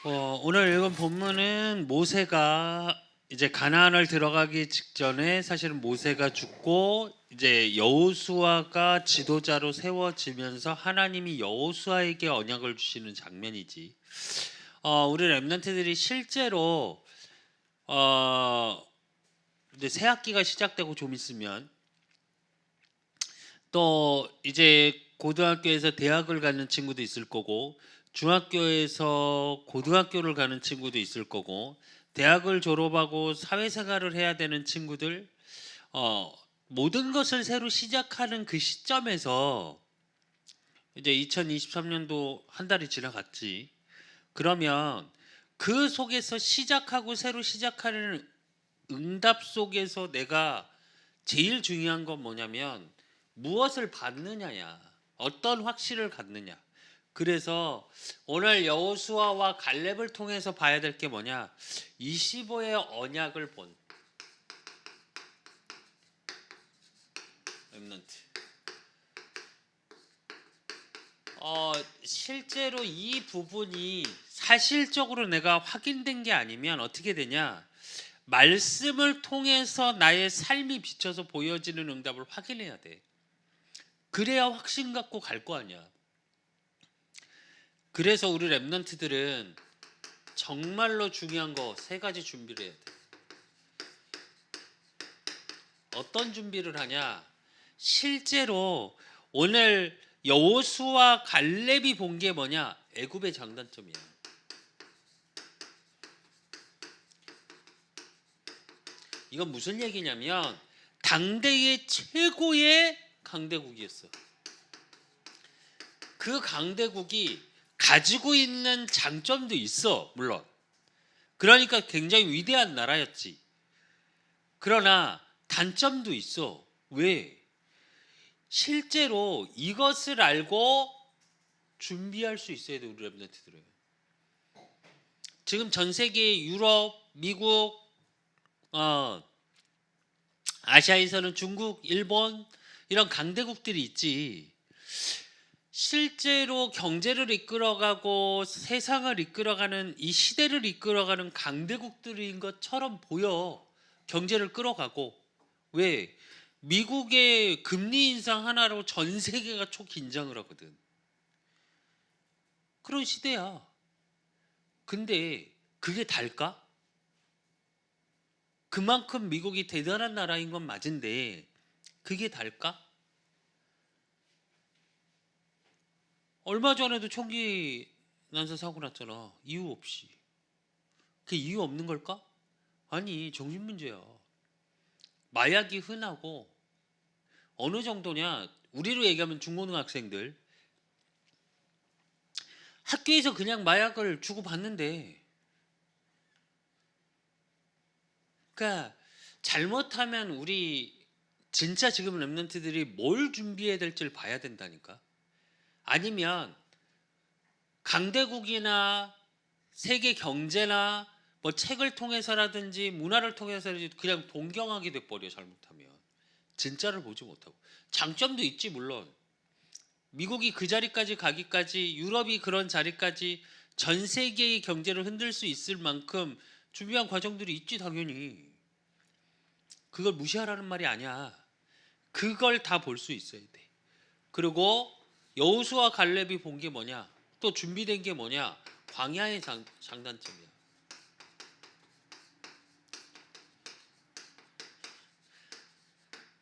오늘 읽은 본문은 모세가 이제 가나안을 들어가기 직전에 사실은 모세가 죽고 이제 여호수아가 지도자로 세워지면서 하나님이 여호수아에게 언약을 주시는 장면이지. 우리 렘넌트들이 실제로 이제 새 학기가 시작되고 좀 있으면 또 이제 고등학교에서 대학을 가는 친구도 있을 거고 중학교에서 고등학교를 가는 친구도 있을 거고 대학을 졸업하고 사회생활을 해야 되는 친구들 모든 것을 새로 시작하는 그 시점에서 이제 2023년도 한 달이 지나갔지. 그러면 그 속에서 시작하고 새로 시작하는 응답 속에서 내가 제일 중요한 건 뭐냐면 무엇을 받느냐야. 어떤 확신을 갖느냐. 그래서 오늘 여호수아와 갈렙을 통해서 봐야 될 게 뭐냐? 25의 언약을 본 렘넌트. 실제로 이 부분이 사실적으로 내가 확인된 게 아니면 어떻게 되냐? 말씀을 통해서 나의 삶이 비춰서 보여지는 응답을 확인해야 돼. 그래야 확신 갖고 갈 거 아니야. 그래서 우리 렘넌트들은 정말로 중요한 거 세 가지 준비를 해야 돼. 어떤 준비를 하냐? 실제로 오늘 여호수아 갈렙이 본 게 뭐냐? 애굽의 장단점이야. 이건 무슨 얘기냐면 당대의 최고의 강대국이었어. 그 강대국이 가지고 있는 장점도 있어, 물론. 그러니까 굉장히 위대한 나라였지. 그러나 단점도 있어. 왜? 실제로 이것을 알고 준비할 수 있어야 돼, 우리 렘넌트들은. 지금 전 세계 유럽, 미국, 아시아에서는 중국, 일본 이런 강대국들이 있지. 실제로 경제를 이끌어가고 세상을 이끌어가는 이 시대를 이끌어가는 강대국들인 것처럼 보여. 경제를 끌어가고. 왜? 미국의 금리 인상 하나로 전 세계가 초긴장을 하거든. 그런 시대야. 근데 그게 달까? 그만큼 미국이 대단한 나라인 건 맞은데 그게 달까? 얼마 전에도 총기 난사 사고 났잖아. 이유 없이. 그 이유 없는 걸까? 아니, 정신 문제야. 마약이 흔하고 어느 정도냐? 우리로 얘기하면 중고등학생들 학교에서 그냥 마약을 주고받는데, 그러니까 잘못하면 우리 진짜 지금 랩런트들이 뭘 준비해야 될지를 봐야 된다니까. 아니면 강대국이나 세계 경제나 뭐 책을 통해서라든지 문화를 통해서라든지 그냥 동경하게 돼버려. 잘못하면 진짜를 보지 못하고. 장점도 있지 물론. 미국이 그 자리까지 가기까지, 유럽이 그런 자리까지 전 세계의 경제를 흔들 수 있을 만큼 준비한 과정들이 있지 당연히. 그걸 무시하라는 말이 아니야. 그걸 다 볼 수 있어야 돼. 그리고 여호수아 갈렙이 본 게 뭐냐? 또 준비된 게 뭐냐? 광야의 장단점이야.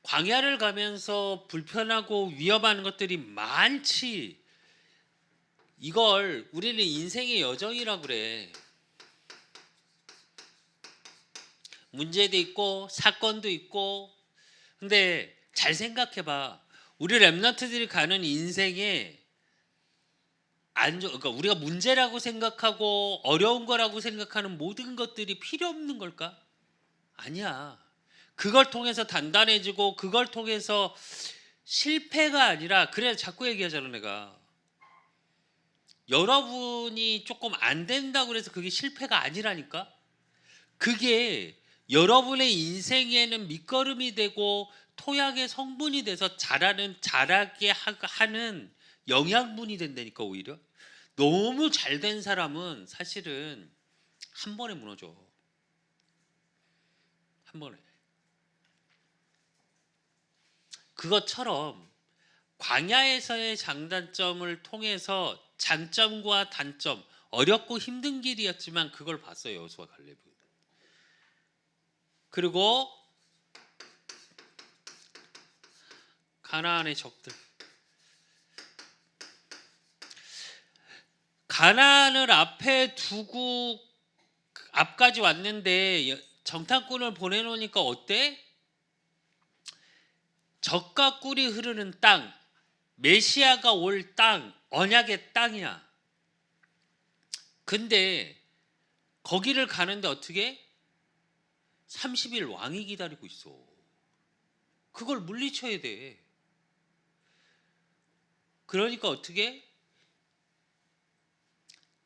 광야를 가면서 불편하고 위험한 것들이 많지. 이걸 우리는 인생의 여정이라고 그래. 문제도 있고 사건도 있고. 근데 잘 생각해봐. 우리 렘넌트들이 가는 인생에 그러니까 우리가 문제라고 생각하고 어려운 거라고 생각하는 모든 것들이 필요 없는 걸까? 아니야. 그걸 통해서 단단해지고 그걸 통해서 실패가 아니라, 그래 자꾸 얘기하잖아 내가. 여러분이 조금 안 된다고 그래서 그게 실패가 아니라니까. 그게 여러분의 인생에는 밑거름이 되고 토양의 성분이 돼서 자라게 하는 영양분이 된다니까 오히려. 너무 잘 된 사람은 사실은 한 번에 무너져. 한 번에. 그것처럼 광야에서의 장단점을 통해서 장점과 단점, 어렵고 힘든 길이었지만 그걸 봤어요, 여호수아 갈렙은. 그리고 가나안의 적들, 가나안을 앞에 두고 앞까지 왔는데 정탐꾼을 보내놓으니까 어때? 젖과 꿀이 흐르는 땅, 메시아가 올 땅, 언약의 땅이야. 근데 거기를 가는데 어떻게? 30일 왕이 기다리고 있어. 그걸 물리쳐야 돼. 그러니까 어떻게?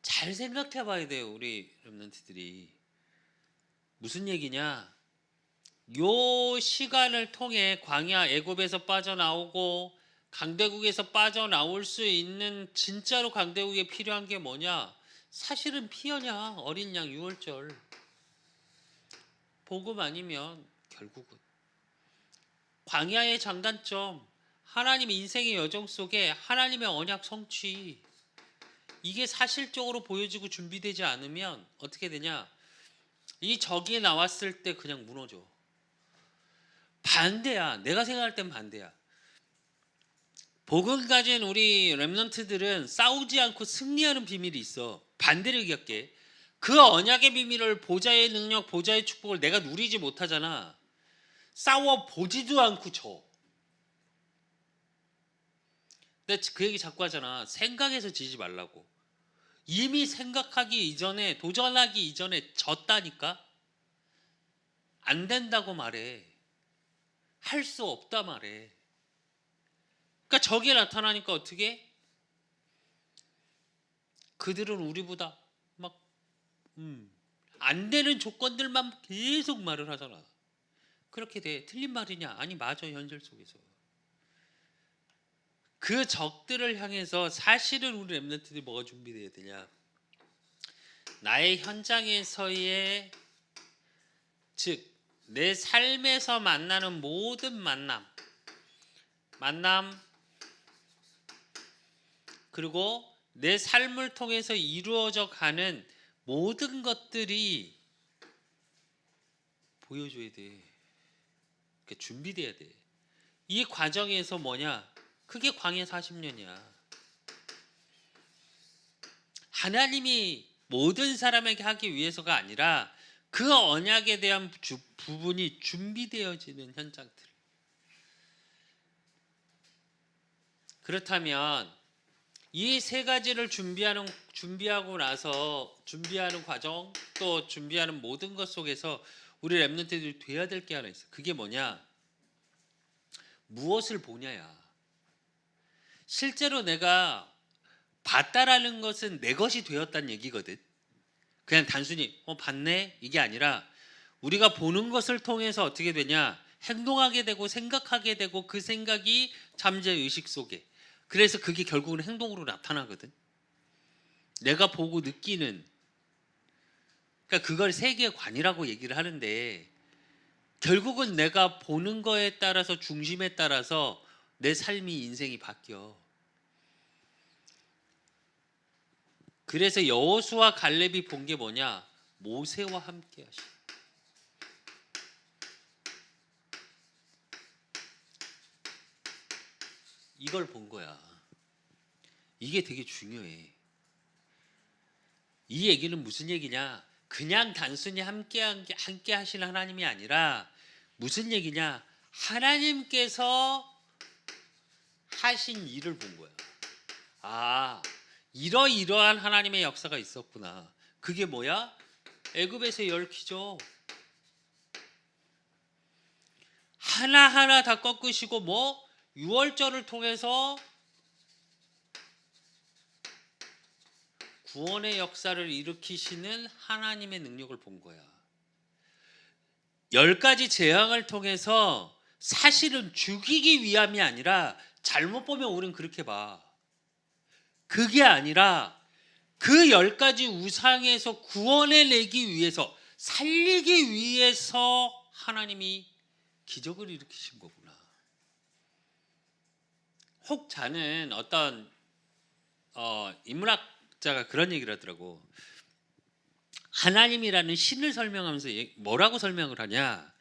잘 생각해 봐야 돼요, 우리 렘넌트들이. 무슨 얘기냐? 요 시간을 통해 광야 애굽에서 빠져나오고 강대국에서 빠져나올 수 있는 진짜로 강대국에 필요한 게 뭐냐? 사실은 피어냐, 어린 양 유월절. 복음 아니면 결국은 광야의 장단점, 하나님 인생의 여정 속에 하나님의 언약 성취, 이게 사실적으로 보여지고 준비되지 않으면 어떻게 되냐? 이 적이 나왔을 때 그냥 무너져. 반대야. 내가 생각할 땐 반대야. 복음 가진 우리 렘넌트들은 싸우지 않고 승리하는 비밀이 있어. 반대를 기억해. 그 언약의 비밀을, 보좌의 능력, 보좌의 축복을 내가 누리지 못하잖아. 싸워 보지도 않고 져. 근데 그 얘기 자꾸 하잖아. 생각해서 지지 말라고. 이미 생각하기 이전에, 도전하기 이전에 졌다니까. 안 된다고 말해. 할 수 없다 말해. 그러니까 적이 나타나니까 어떻게? 그들은 우리보다 막 안 되는 조건들만 계속 말을 하잖아. 그렇게 돼. 틀린 말이냐? 아니 맞아, 현실 속에서. 그 적들을 향해서 사실은 우리 렘넌트들이 뭐가 준비돼야 되냐? 나의 현장에서의, 즉 내 삶에서 만나는 모든 만남, 그리고 내 삶을 통해서 이루어져 가는 모든 것들이 보여줘야 돼. 그러니까 준비돼야 돼. 이 과정에서 뭐냐? 그게 광야 40년이야. 하나님이 모든 사람에게 하기 위해서가 아니라 그 언약에 대한 부분이 준비되어지는 현장들. 그렇다면 이 세 가지를 준비하고 나서 준비하는 과정, 또 준비하는 모든 것 속에서 우리 렘넌트들이 돼야 될 게 하나 있어. 그게 뭐냐? 무엇을 보냐야. 실제로 내가 봤다라는 것은 내 것이 되었다는 얘기거든. 그냥 단순히 봤네 이게 아니라 우리가 보는 것을 통해서 어떻게 되냐? 행동하게 되고 생각하게 되고 그 생각이 잠재의 의식 속에, 그래서 그게 결국은 행동으로 나타나거든. 내가 보고 느끼는, 그러니까 그걸 세계관이라고 얘기를 하는데 결국은 내가 보는 거에 따라서, 중심에 따라서 내 삶이, 인생이 바뀌어. 그래서 여호수아 갈렙이 본 게 뭐냐? 모세와 함께 하시. 이걸 본 거야. 이게 되게 중요해. 이 얘기는 무슨 얘기냐? 그냥 단순히 함께 하시는 하나님이 아니라 무슨 얘기냐? 하나님께서 하신 일을 본 거야. 아, 이러이러한 하나님의 역사가 있었구나. 그게 뭐야? 애굽에서의 열 기적. 하나하나 다 꺾으시고 유월절을 통해서 구원의 역사를 일으키시는 하나님의 능력을 본 거야. 10가지 재앙을 통해서 사실은 죽이기 위함이 아니라, 잘못 보면 우린 그렇게 봐. 그게 아니라 그 10가지 우상에서 구원해내기 위해서, 살리기 위해서 하나님이 기적을 일으키신 거구나. 혹 자는 어떤 인문학자가 그런 얘기를 하더라고. 하나님이라는 신을 설명하면서 뭐라고 설명을 하냐?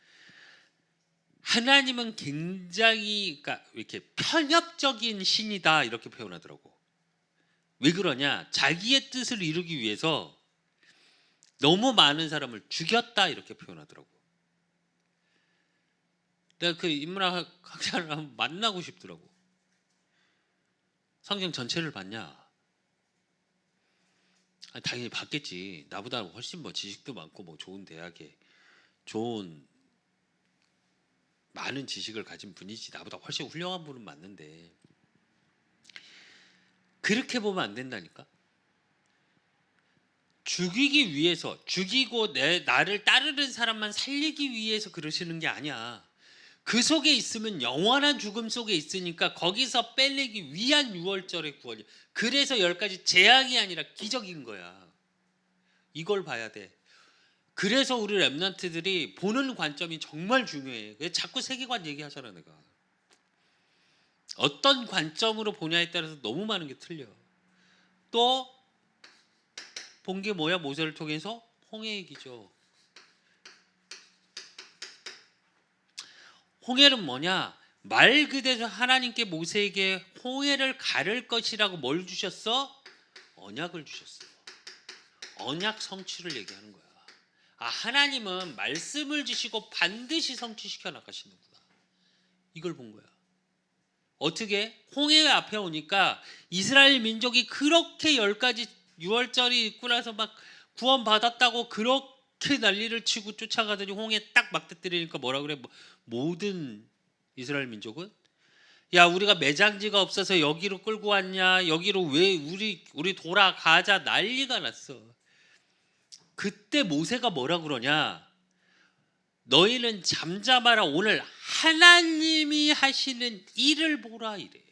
하나님은 굉장히, 그러니까 이렇게 편협적인 신이다, 이렇게 표현하더라고. 왜 그러냐? 자기의 뜻을 이루기 위해서 너무 많은 사람을 죽였다, 이렇게 표현하더라고. 내가 그 인문학자를 한번 만나고 싶더라고. 성경 전체를 봤냐? 아니, 당연히 봤겠지. 나보다 훨씬 뭐 지식도 많고 뭐 좋은 대학에 좋은 많은 지식을 가진 분이지. 나보다 훨씬 훌륭한 분은 맞는데 그렇게 보면 안 된다니까. 죽이기 위해서, 죽이고 나를 따르는 사람만 살리기 위해서 그러시는 게 아니야. 그 속에 있으면 영원한 죽음 속에 있으니까 거기서 빼내기 위한 유월절의 구원이야. 그래서 10가지 재앙이 아니라 기적인 거야. 이걸 봐야 돼. 그래서 우리 랩런트들이 보는 관점이 정말 중요해. 자꾸 세계관 얘기하잖아 내가. 어떤 관점으로 보냐에 따라서 너무 많은 게 틀려. 또 본 게 뭐야? 모세를 통해서 홍해의 기적. 홍해는 뭐냐? 말 그대로 하나님께 모세에게 홍해를 가를 것이라고 뭘 주셨어? 언약을 주셨어. 언약 성취를 얘기하는 거야. 아, 하나님은 말씀을 주시고 반드시 성취시켜 나가시는구나. 이걸 본 거야. 어떻게? 홍해 앞에 오니까 이스라엘 민족이 그렇게 10가지 유월절이 있고 나서 막 구원받았다고 그렇게 난리를 치고 쫓아가더니 홍해 딱 맞닥뜨리니까 뭐라 그래? 모든 이스라엘 민족은, 야, 우리가 매장지가 없어서 여기로 끌고 왔냐? 여기로 왜 우리 돌아가자, 난리가 났어. 그때 모세가 뭐라 그러냐? 너희는 잠잠하라, 오늘 하나님이 하시는 일을 보라, 이래.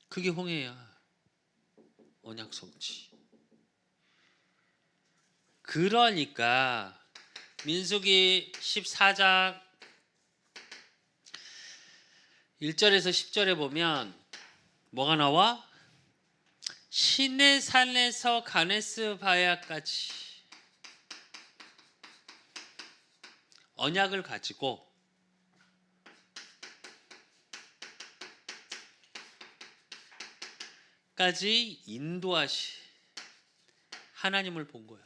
그게 홍해야. 언약 성취. 그러니까 민수기 14장 1절에서 10절에 보면 뭐가 나와? 시내산에서 가네스 바야까지 언약을 가지고 까지 인도하시 하나님을 본 거야.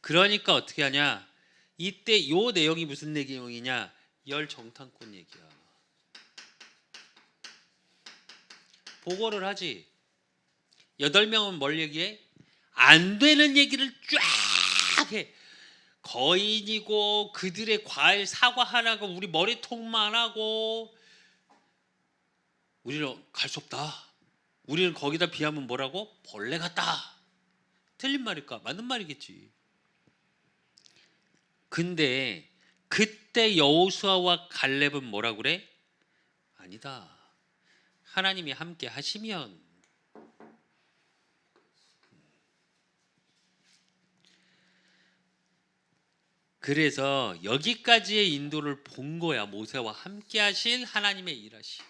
그러니까 어떻게 하냐? 이때 요 내용이 무슨 내용이냐? 열 정탐꾼 얘기야. 보고를 하지. 8명은 뭘 얘기해? 안 되는 얘기를 쫙 해. 거인이고 그들의 과일 사과 하나고 우리 머리통만 하고 우리는 갈 수 없다. 우리는 거기다 비하면 뭐라고? 벌레 같다. 틀린 말일까? 맞는 말이겠지. 근데 그때 여호수아와 갈렙은 뭐라 그래? 아니다. 하나님이 함께 하시면. 그래서 여기까지의 인도를 본 거야. 모세와 함께 하신 하나님의 일하심.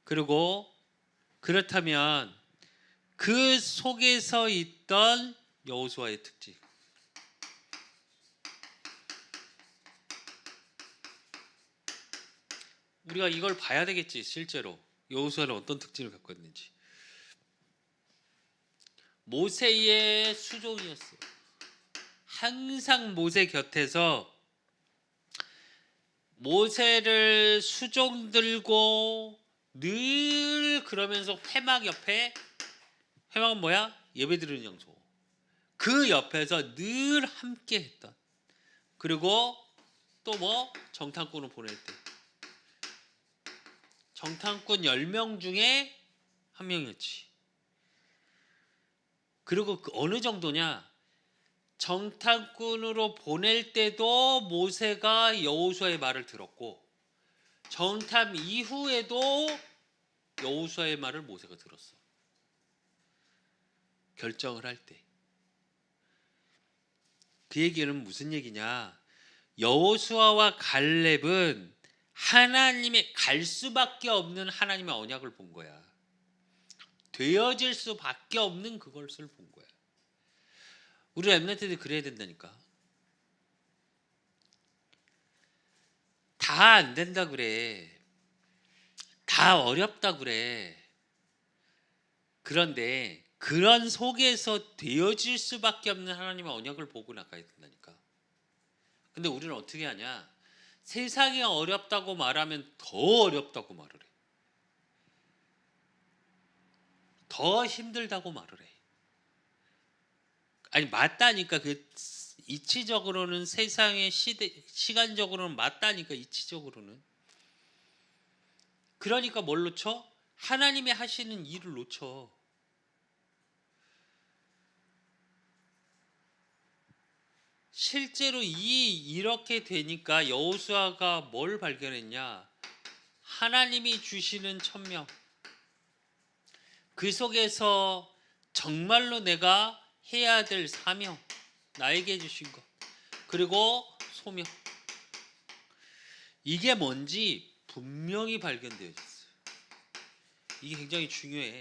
그리고 그렇다면 그 속에서 있던 여호수아의 특징. 우리가 이걸 봐야 되겠지. 실제로 여호수아는 어떤 특징을 갖고 있는지. 모세의 수종이었어. 항상 모세 곁에서 모세를 수종 들고 늘 그러면서 회막 옆에, 회막은 뭐야? 예배드리는 장소. 그 옆에서 늘 함께 했던. 그리고 또 뭐? 정탐꾼을 보낼 때 정탐꾼 10명 중에 한 명이었지. 그리고 그 어느 정도냐? 정탐꾼으로 보낼 때도 모세가 여호수아의 말을 들었고 정탐 이후에도 여호수아의 말을 모세가 들었어. 결정을 할 때. 그 얘기는 무슨 얘기냐? 여호수아와 갈렙은 하나님의 갈 수밖에 없는 하나님의 언약을 본 거야. 되어질 수밖에 없는 그것을 본 거야. 우리 렘넌트들이 그래야 된다니까. 다 안 된다 그래. 다 어렵다 그래. 그런데 그런 속에서 되어질 수밖에 없는 하나님의 언약을 보고 나가야 된다니까. 근데 우리는 어떻게 하냐? 세상이 어렵다고 말하면 더 어렵다고 말을 해. 더 힘들다고 말을 해. 아니 맞다니까. 그 이치적으로는 세상의 시간적으로는 맞다니까. 이치적으로는. 그러니까 뭘 놓쳐? 하나님이 하시는 일을 놓쳐. 실제로 이렇게 되니까 여호수아가 뭘 발견했냐? 하나님이 주시는 천명. 그 속에서 정말로 내가 해야 될 사명, 나에게 주신 것, 그리고 소명, 이게 뭔지 분명히 발견되어졌어요. 이게 굉장히 중요해.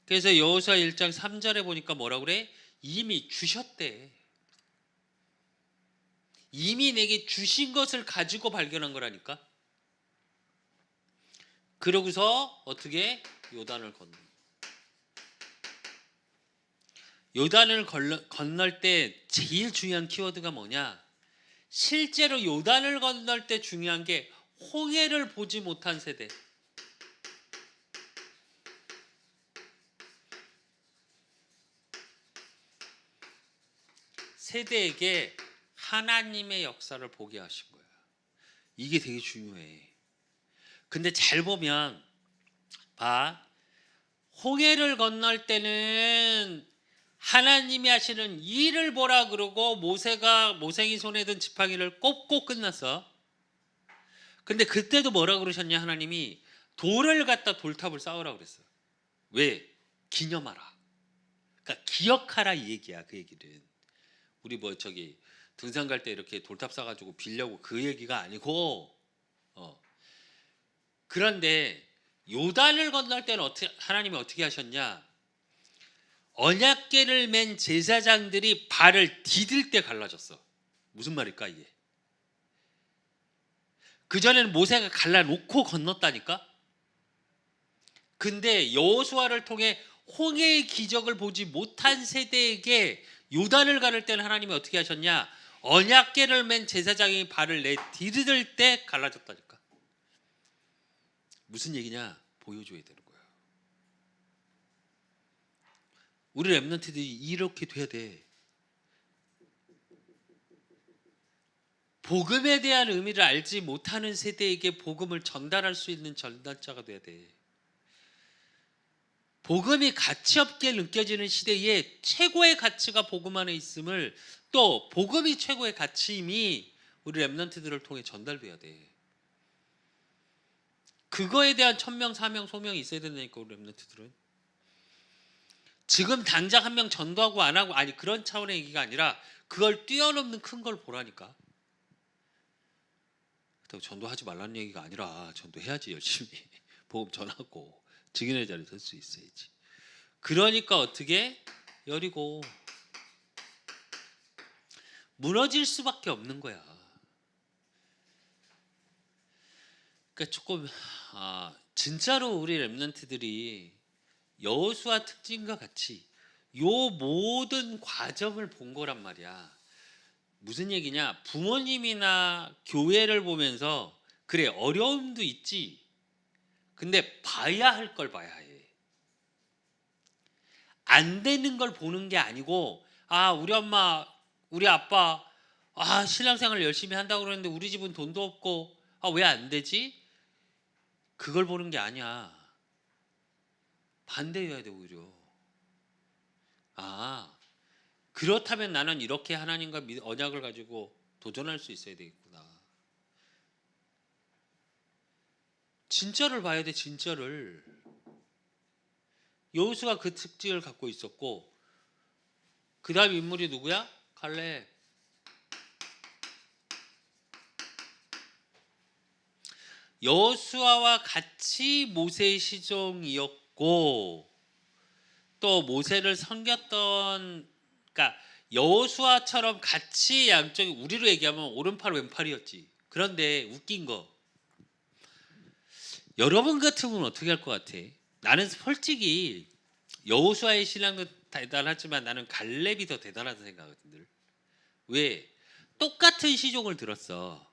그래서 여호수아 1장 3절에 보니까 뭐라 그래? 이미 주셨대. 이미 내게 주신 것을 가지고 발견한 거라니까. 그러고서 어떻게? 요단을 건너. 요단을 건널 때 제일 중요한 키워드가 뭐냐? 실제로 요단을 건널 때 중요한 게 홍해를 보지 못한 세대. 세대에게 하나님의 역사를 보게 하신 거야. 이게 되게 중요해. 근데 잘 보면 봐. 홍해를 건널 때는 하나님이 하시는 일을 보라 그러고 모생이 손에 든 지팡이를 꼽고 끝났어. 근데 그때도 뭐라 그러셨냐? 하나님이 돌을 갖다 돌탑을 쌓으라 그랬어요. 왜? 기념하라. 그러니까 기억하라 이 얘기야. 그 얘기는 우리 등산 갈 때 이렇게 돌탑 쌓아가지고 빌려고 그 얘기가 아니고. 그런데 요단을 건널 때는 하나님이 어떻게 하셨냐? 언약궤를 맨 제사장들이 발을 디딜 때 갈라졌어. 무슨 말일까 이게? 그전에는 모세가 갈라놓고 건넜다니까. 근데 여호수아를 통해 홍해의 기적을 보지 못한 세대에게 요단을 가를 때는 하나님이 어떻게 하셨냐? 언약궤를 맨 제사장이 발을 디딜 때 갈라졌다니까. 무슨 얘기냐? 보여줘야 되는 거야. 우리 렘넌트들이 이렇게 돼야 돼. 복음에 대한 의미를 알지 못하는 세대에게 복음을 전달할 수 있는 전달자가 돼야 돼. 복음이 가치 없게 느껴지는 시대에 최고의 가치가 복음 안에 있음을, 또 복음이 최고의 가치임이 우리 렘넌트들을 통해 전달돼야 돼. 그거에 대한 천명, 사명, 소명이 있어야 된다니까. 우리 렘넌트들은 지금 당장 한 명 전도하고 안 하고, 아니 그런 차원의 얘기가 아니라 그걸 뛰어넘는 큰 걸 보라니까. 전도하지 말라는 얘기가 아니라 전도해야지. 열심히 복음 전하고 증인의 자리에 설 수 있어야지. 그러니까 어떻게? 여리고 무너질 수밖에 없는 거야. 그러니까 조금 진짜로 우리 렘넌트들이 여호수아 특징과 같이 요 모든 과정을 본 거란 말이야. 무슨 얘기냐? 부모님이나 교회를 보면서 그래 어려움도 있지. 근데 봐야 할 걸 봐야 해. 안 되는 걸 보는 게 아니고, 우리 엄마 우리 아빠 신앙생활 열심히 한다고 그러는데 우리 집은 돈도 없고 왜 안 되지? 그걸 보는 게 아니야. 반대해야 돼. 오히려 그렇다면 나는 이렇게 하나님과 언약을 가지고 도전할 수 있어야 되겠구나. 진짜를 봐야 돼. 진짜를. 여호수아가 그 특징을 갖고 있었고, 그 다음 인물이 누구야? 갈렙. 여호수아와 같이 모세의 시종이었고, 또 모세를 섬겼던, 그러니까 여호수아처럼 같이 양쪽이, 우리로 얘기하면 오른팔 왼팔이었지. 그런데 웃긴 거, 여러분 같으면 어떻게 할 것 같아? 나는 솔직히 여호수아의 신앙도 대단하지만 나는 갈렙이 더 대단하다 생각하거든. 왜? 똑같은 시종을 들었어.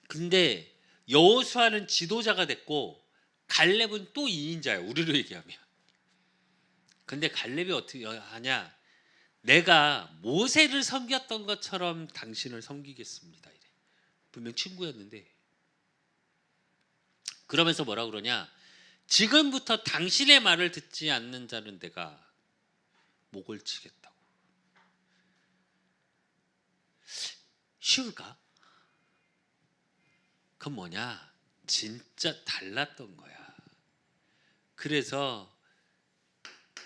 근데 여호수아는 지도자가 됐고 갈렙은 또 2인자야, 우리로 얘기하면. 근데 갈렙이 어떻게 하냐? 내가 모세를 섬겼던 것처럼 당신을 섬기겠습니다, 이래. 분명 친구였는데. 그러면서 뭐라 그러냐? 지금부터 당신의 말을 듣지 않는 자는 내가 목을 치겠다고. 쉬울까? 그건 뭐냐? 진짜 달랐던 거야. 그래서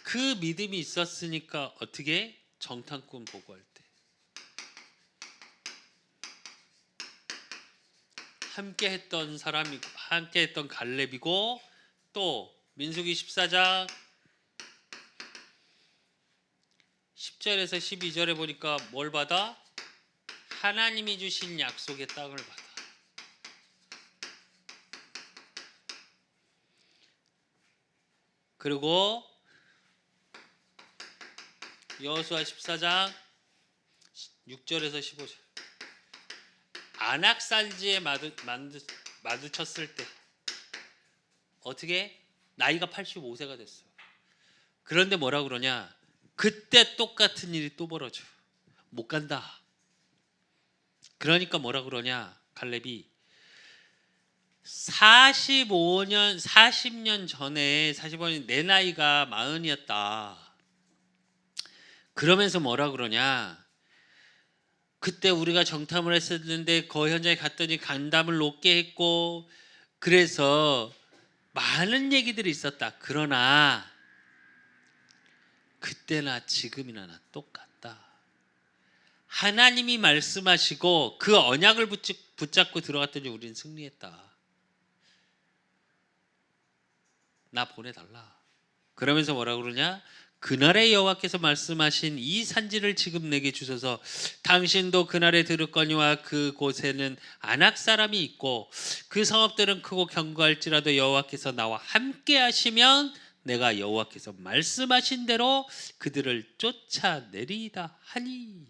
그 믿음이 있었으니까 어떻게? 정탐꾼 보고할 때 함께 했던 사람이고, 함께 했던 갈렙이고, 또 민수기 14장 10절에서 12절에 보니까 뭘 받아? 하나님이 주신 약속의 땅을 받아. 그리고 여호수아 14장 6절에서 15절, 안악산지에 마주쳤을 때 어떻게? 나이가 85세가 됐어. 그런데 뭐라 그러냐? 그때 똑같은 일이 또 벌어져. 못 간다. 그러니까 뭐라 그러냐? 갈렙이 40년 전에, 45년, 내 나이가 40이었다. 그러면서 뭐라 그러냐? 그때 우리가 정탐을 했었는데 그 현장에 갔더니 간담을 높게 했고, 그래서 많은 얘기들이 있었다. 그러나 그때나 지금이나 똑같다. 하나님이 말씀하시고 그 언약을 붙잡고 들어갔더니 우리는 승리했다. 나 보내달라. 그러면서 뭐라 그러냐? 그날에 여호와께서 말씀하신 이 산지를 지금 내게 주소서. 당신도 그날에 들었거니와 그곳에는 아낙 사람이 있고 그 성읍들은 크고 견고할지라도 여호와께서 나와 함께 하시면 내가 여호와께서 말씀하신 대로 그들을 쫓아내리이다 하니.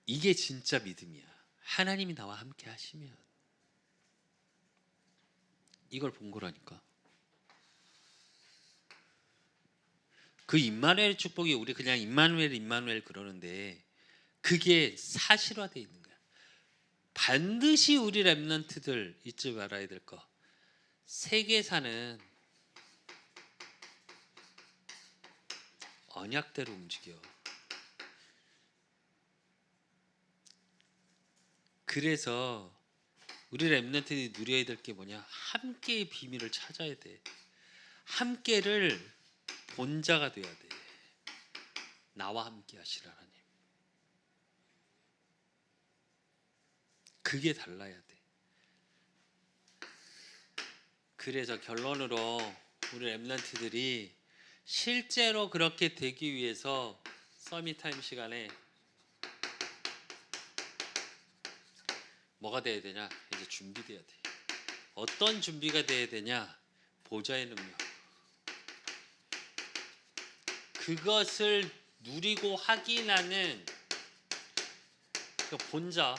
이게 진짜 믿음이야. 하나님이 나와 함께 하시면. 이걸 본 거라니까. 그 임마누엘 축복이, 우리 그냥 임마누엘 그러는데 그게 사실화되어 있는 거야. 반드시 우리 렘넌트들 잊지 말아야 될 거. 세계사는 언약대로 움직여. 그래서 우리 렘넌트들이 누려야 될 게 뭐냐? 함께의 비밀을 찾아야 돼. 함께를 본자가 돼야 돼. 나와 함께 하시라 하나님. 그게 달라야 돼. 그래서 결론으로 우리 렘넌트들이 실제로 그렇게 되기 위해서 서밋타임 시간에 뭐가 돼야 되냐? 이제 준비돼야 돼. 어떤 준비가 돼야 되냐? 보좌의 능력. 그것을 누리고 확인하는 그 본자.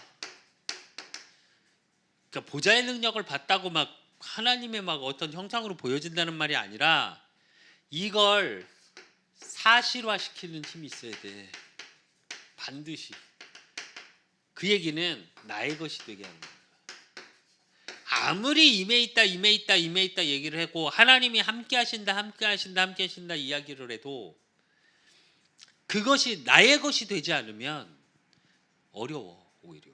그러니까 보좌의 능력을 받다고 막 하나님의 막 어떤 형상으로 보여진다는 말이 아니라 이걸 사실화시키는 힘이 있어야 돼. 반드시. 그 얘기는 나의 것이 되게 하는 거야. 아무리 임해 있다 얘기를 하고 하나님이 함께 하신다 이야기를 해도 그것이 나의 것이 되지 않으면 어려워, 오히려.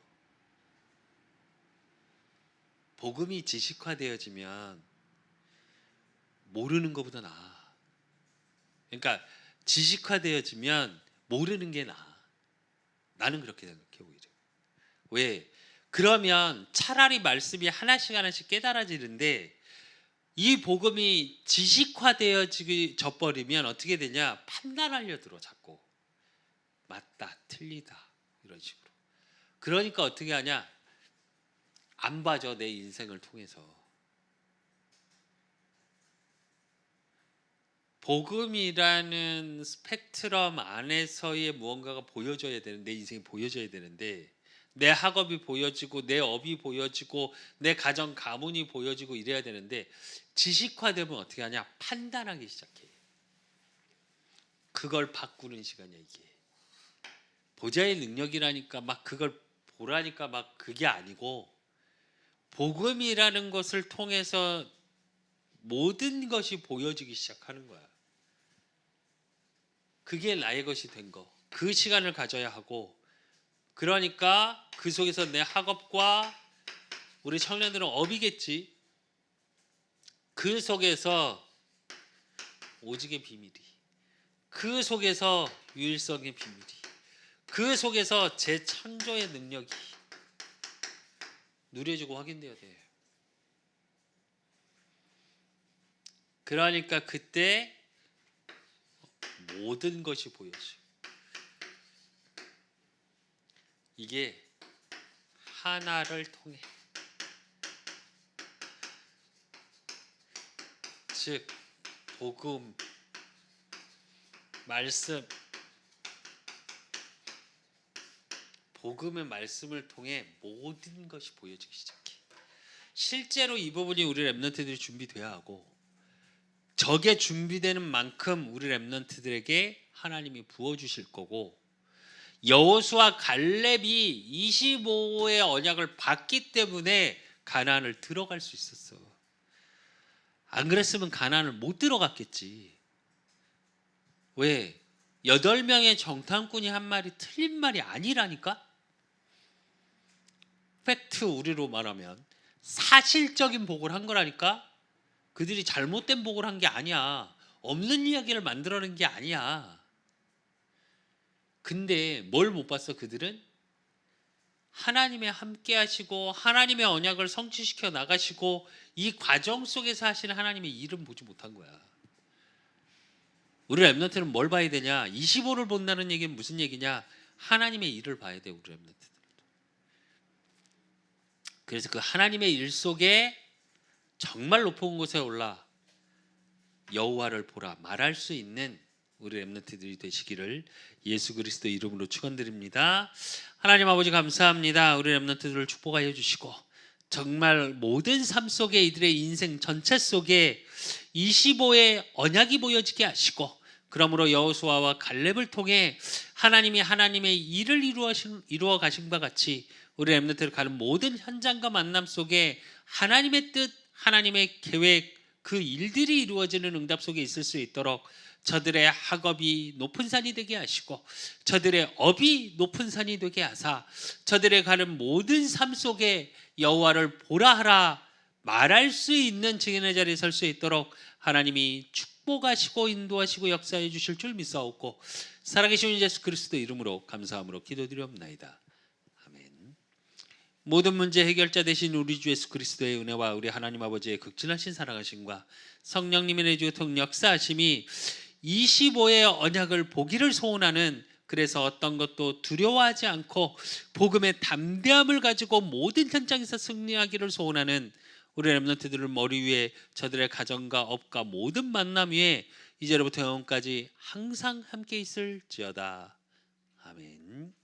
복음이 지식화되어지면 모르는 것보다 나아. 그러니까 지식화되어지면 모르는 게 나아. 나는 그렇게 생각해 오히려. 왜? 그러면 차라리 말씀이 하나씩 하나씩 깨달아지는데 이 복음이 지식화되어져 버리면 어떻게 되냐? 판단하려 들어 자꾸. 맞다, 틀리다 이런 식으로. 그러니까 어떻게 하냐? 안 봐줘 내 인생을 통해서. 복음이라는 스펙트럼 안에서의 무언가가 보여져야 되는, 내 인생이 보여져야 되는데 내 학업이 보여지고 내 업이 보여지고 내 가정 가문이 보여지고 이래야 되는데 지식화되면 어떻게 하냐? 판단하기 시작해. 그걸 바꾸는 시간이야 이게. 보좌의 능력이라니까 막 그걸 보라니까 막 그게 아니고 복음이라는 것을 통해서 모든 것이 보여지기 시작하는 거야. 그게 나의 것이 된 거. 그 시간을 가져야 하고, 그러니까 그 속에서 내 학업과 우리 청년들은 업이겠지. 그 속에서 오직의 비밀이, 그 속에서 유일성의 비밀이, 그 속에서 재창조의 능력이 누려지고 확인돼야 돼. 그러니까 그때 모든 것이 보여져. 이게 하나를 통해, 즉 복음, 말씀, 복음의 말씀을 통해 모든 것이 보여지기 시작해. 실제로 이 부분이 우리 렘넌트들이 준비돼야 하고, 저게 준비되는 만큼 우리 렘넌트들에게 하나님이 부어주실 거고, 여호수아 갈렙이 25의 언약을 받기 때문에 가나안을 들어갈 수 있었어. 안 그랬으면 가나안을 못 들어갔겠지. 왜? 8명의 정탐꾼이 한 말이 틀린 말이 아니라니까? 팩트 우리로 말하면 사실적인 복을 한 거라니까? 그들이 잘못된 복을 한 게 아니야. 없는 이야기를 만들어낸 게 아니야. 근데 뭘 못 봤어 그들은? 하나님의 함께 하시고 하나님의 언약을 성취시켜 나가시고 이 과정 속에서 하시는 하나님의 일은 보지 못한 거야. 우리 렘넌트는 뭘 봐야 되냐? 25를 본다는 얘기는 무슨 얘기냐? 하나님의 일을 봐야 돼 우리 렘넌트들. 그래서 그 하나님의 일 속에 정말 높은 곳에 올라 여호와를 보라 말할 수 있는 우리 렘넌트들이 되시기를 예수 그리스도 이름으로 축원드립니다. 하나님 아버지 감사합니다. 우리 렘넌트들을 축복하여 주시고 정말 모든 삶 속에 이들의 인생 전체 속에 25의 언약이 보여지게 하시고, 그러므로 여호수아와 갈렙을 통해 하나님이 하나님의 일을 이루어 가신 바 같이 우리 렘넌트를 가는 모든 현장과 만남 속에 하나님의 뜻, 하나님의 계획, 그 일들이 이루어지는 응답 속에 있을 수 있도록 저들의 학업이 높은 산이 되게 하시고 저들의 업이 높은 산이 되게 하사 저들의 가는 모든 삶 속에 여호와를 보라 하라 말할 수 있는 증인의 자리에 설 수 있도록 하나님이 축복하시고 인도하시고 역사해 주실 줄 믿사옵고 살아계신 예수 그리스도 이름으로 감사함으로 기도드리옵나이다. 아멘. 모든 문제 해결자 되신 우리 주 예수 그리스도의 은혜와 우리 하나님 아버지의 극진하신 사랑하심과 성령님의 내주통 역사하심이 25의 언약을 보기를 소원하는, 그래서 어떤 것도 두려워하지 않고 복음의 담대함을 가지고 모든 현장에서 승리하기를 소원하는 우리 렘넌트들을 머리 위에 저들의 가정과 업과 모든 만남 위에 이제로부터 영원까지 항상 함께 있을지어다. 아멘.